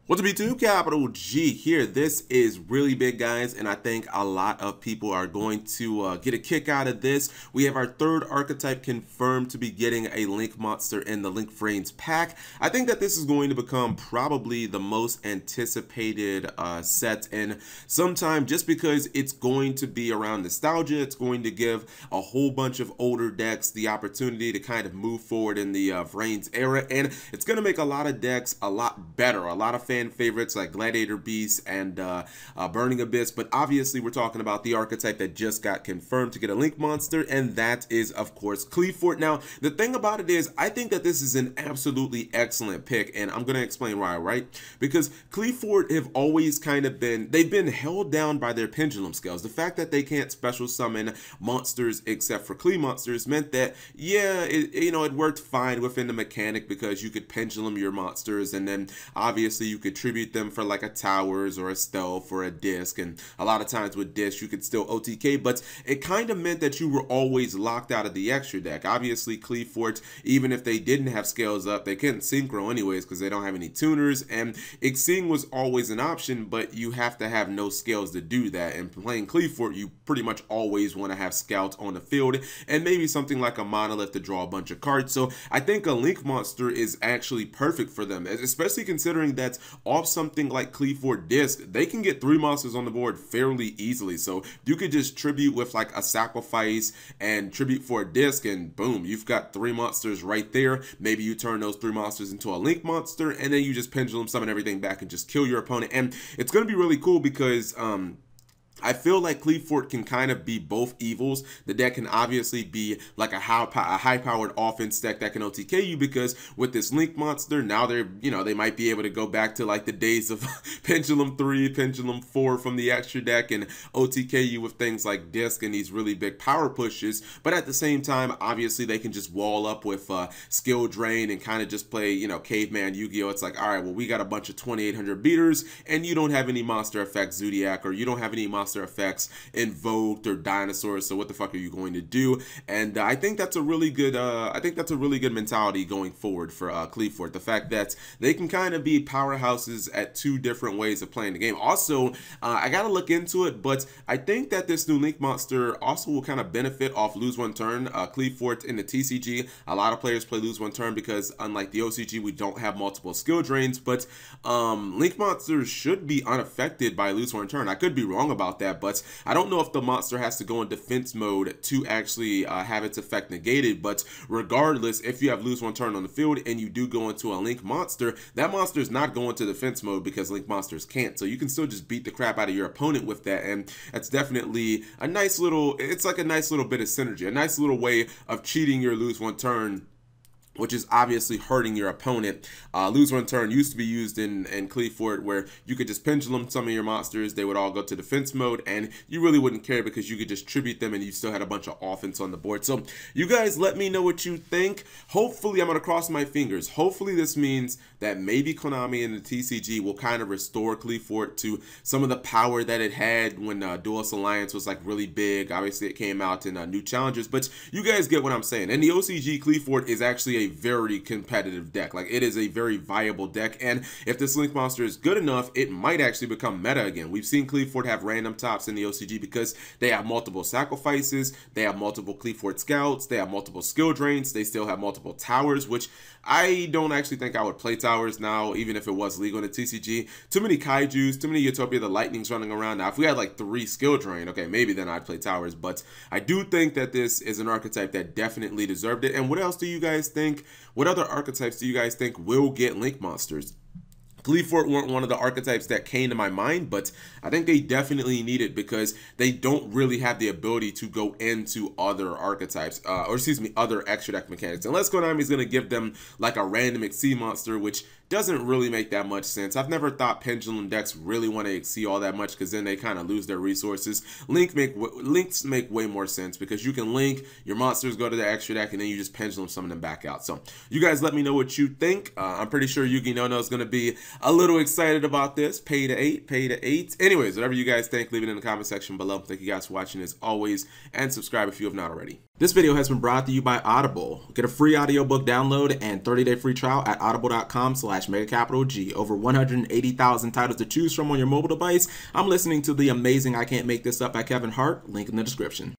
What's up, YouTube? Capital G here. This is really big, guys, and I think a lot of people are going to get a kick out of this. We have our third archetype confirmed to be getting a Link Monster in the Link Frames pack. I think that this is going to become probably the most anticipated set in some time, just because it's going to be around nostalgia. It's going to give a whole bunch of older decks the opportunity to kind of move forward in the Vrains era, and it's going to make a lot of decks a lot better. A lot of fan favorites like Gladiator Beast and Burning Abyss, but obviously we're talking about the archetype that just got confirmed to get a Link Monster, and that is, of course, Qliphort. Now, the thing about it is, I think that this is an absolutely excellent pick, and I'm going to explain why, right? Because Qliphort have always kind of they've been held down by their pendulum scales. The fact that they can't special summon monsters except for Qli monsters meant that, yeah, it worked fine within the mechanic because you could pendulum your monsters, and then obviously you could tribute them for like a towers or a stealth or a disc, and a lot of times with disc you could still OTK, but it kind of meant that you were always locked out of the extra deck. Obviously Qliphort, even if they didn't have scales up, they couldn't synchro anyways because they don't have any tuners, and Xing was always an option, but you have to have no scales to do that, and playing Qliphort you pretty much always want to have scouts on the field and maybe something like a monolith to draw a bunch of cards. So I think a Link Monster is actually perfect for them, especially considering that off something like Qliphort Disc, they can get 3 monsters on the board fairly easily. So you could just tribute with like a sacrifice and tribute for a disc, and boom, you've got 3 monsters right there. Maybe you turn those 3 monsters into a Link Monster, and then you just pendulum summon everything back and just kill your opponent. And it's going to be really cool because I feel like Qliphort can kind of be both evils. The deck can obviously be like a high-powered offense deck that can OTK you, because with this Link Monster, now they might be able to go back to like the days of Pendulum 3, Pendulum 4 from the extra deck and OTK you with things like Disc and these really big power pushes. But at the same time, obviously they can just wall up with Skill Drain and kind of just play, Caveman Yu-Gi-Oh! It's like, all right, well, we got a bunch of 2800 beaters and you don't have any monster effects Zodiac, or you don't have any monster effects Invoked or Dinosaurs, so what the fuck are you going to do? And I think that's a really good mentality going forward for Qliphort. The fact that they can kind of be powerhouses at 2 different ways of playing the game. Also, I gotta look into it, but I think that this new Link Monster also will kind of benefit off lose 1 turn. Qliphort in the TCG, a lot of players play lose 1 turn because unlike the OCG, we don't have multiple skill drains, but Link Monsters should be unaffected by lose 1 turn. I could be wrong about that, but I don't know if the monster has to go in defense mode to actually have its effect negated. But regardless, if you have lose 1 turn on the field and you do go into a Link Monster, that monster is not going to defense mode because Link Monsters can't. So you can still just beat the crap out of your opponent with that, and that's definitely a nice little, it's like a nice little bit of synergy, a nice little way of cheating your lose 1 turn, which is obviously hurting your opponent. Lose 1 turn used to be used in Qliphort, where you could just pendulum some of your monsters, they would all go to defense mode, and you really wouldn't care because you could just tribute them and you still had a bunch of offense on the board. So you guys let me know what you think. Hopefully, I'm going to cross my fingers. Hopefully this means that maybe Konami and the TCG will kind of restore Qliphort to some of the power that it had when Duelist Alliance was like really big. Obviously, it came out in New Challengers, but you guys get what I'm saying. And the OCG, Qliphort is actually a very competitive deck. Like, it is a very viable deck, and if this Link Monster is good enough, it might actually become meta again. We've seen Qliphort have random tops in the OCG because they have multiple sacrifices, they have multiple Qliphort scouts, they have multiple skill drains, they still have multiple towers, which I don't actually think I would play towers now, even if it was legal in the TCG. Too many Kaijus, too many Utopia the Lightnings running around. Now, if we had like 3 skill drain, okay, maybe then I'd play towers, but I do think that this is an archetype that definitely deserved it. And what else do you guys think? What other archetypes do you guys think will get Link Monsters? Qliphort weren't one of the archetypes that came to my mind, but I think they definitely need it because they don't really have the ability to go into other archetypes, other extra deck mechanics. Unless Konami is going to give them like a random Xyz monster, which doesn't really make that much sense. I've never thought pendulum decks really want to Xyz all that much because then they kind of lose their resources. Links make way more sense because you can link, your monsters go to the extra deck, and then you just pendulum summon them back out. So you guys let me know what you think. I'm pretty sure Yugi Nono is going to be a little excited about this. Pay to 8, pay to 8. Anyways, whatever you guys think, leave it in the comment section below. Thank you guys for watching as always, and subscribe if you have not already. This video has been brought to you by Audible. Get a free audiobook download and 30-day free trial at audible.com/MegaCapitalG. Over 180,000 titles to choose from on your mobile device. I'm listening to the amazing I Can't Make This Up by Kevin Hart. Link in the description.